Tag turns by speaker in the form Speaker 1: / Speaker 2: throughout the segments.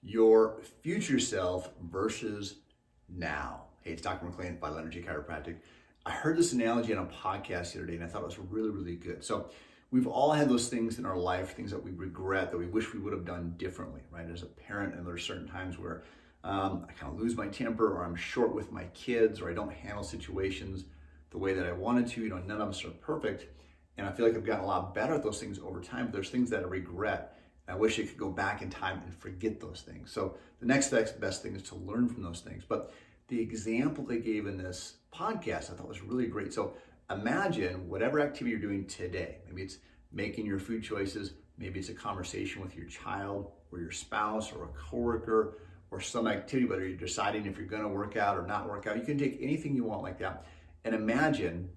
Speaker 1: your future self versus now. Hey, it's Dr. McLean, Vital Energy Chiropractic. I heard this analogy on a podcast the other day and I thought it was really, really good. So we've all had those things in our life, things that we regret, that we wish we would have done differently, right? As a parent, and there's certain times where I kind of lose my temper, or I'm short with my kids, or I don't handle situations the way that I wanted to. None of us are perfect. And I feel like I've gotten a lot better at those things over time, but there's things that I regret. I wish I could go back in time and forget those things. So the next best thing is to learn from those things. But the example they gave in this podcast I thought was really great. So imagine whatever activity you're doing today. Maybe it's making your food choices. Maybe it's a conversation with your child or your spouse or a coworker, or some activity, whether you're deciding if you're going to work out or not work out. You can take anything you want like that. And imagine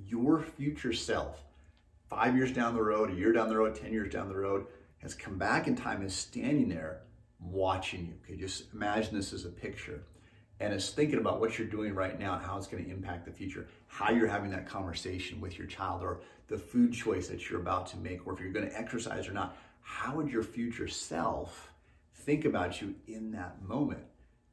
Speaker 1: your future self, 5 years down the road, a year down the road, 10 years down the road, has come back in time, is standing there watching you. Okay, just imagine this as a picture, and is thinking about what you're doing right now and how it's going to impact the future, how you're having that conversation with your child, or the food choice that you're about to make, or if you're going to exercise or not. How would your future self think about you in that moment?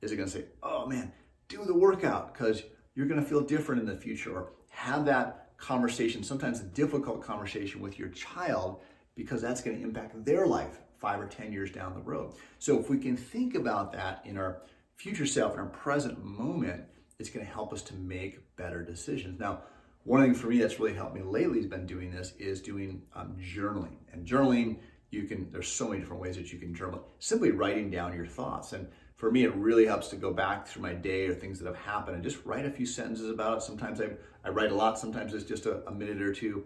Speaker 1: Is it going to say, oh man, do the workout because you're going to feel different in the future, or have that conversation, sometimes a difficult conversation with your child, because that's going to impact their life 5 or 10 years down the road. So if we can think about that in our future self, in our present moment, it's going to help us to make better decisions. Now, one thing for me that's really helped me lately has been doing this, is doing journaling. And journaling, there's so many different ways that you can journal. Simply writing down your thoughts. And for me, it really helps to go back through my day or things that have happened and just write a few sentences about it. Sometimes I write a lot, sometimes it's just a minute or two.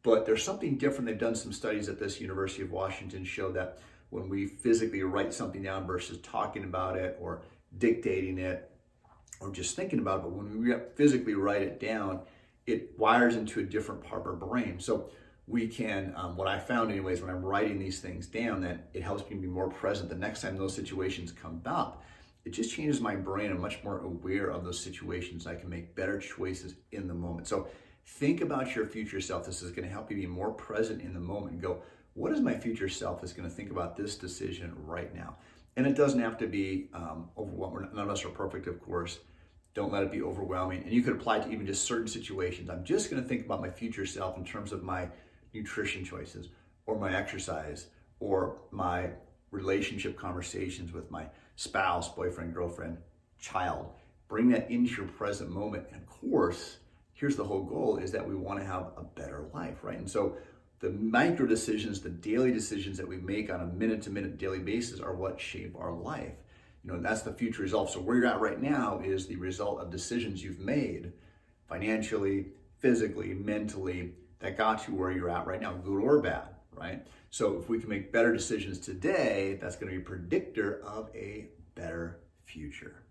Speaker 1: But there's something different. They've done some studies at this University of Washington show that when we physically write something down versus talking about it or dictating it or just thinking about it, but when we physically write it down, it wires into a different part of our brain. So we can, what I found anyways, when I'm writing these things down, that it helps me be more present the next time those situations come up. It just changes my brain. I'm much more aware of those situations. I can make better choices in the moment. So think about your future self. This is going to help you be more present in the moment and go, what is my future self is going to think about this decision right now? And it doesn't have to be overwhelming. None of us are perfect, of course. Don't let it be overwhelming. And you could apply it to even just certain situations. I'm just going to think about my future self in terms of my nutrition choices, or my exercise, or my relationship conversations with my spouse, boyfriend, girlfriend, child. Bring that into your present moment. And of course, here's the whole goal, is that we want to have a better life, right? And so the micro decisions, the daily decisions that we make on a minute-to-minute daily basis are what shape our life. That's the future result. So where you're at right now is the result of decisions you've made financially, physically, mentally, that got you where you're at right now, good or bad, right? So if we can make better decisions today, that's going to be a predictor of a better future.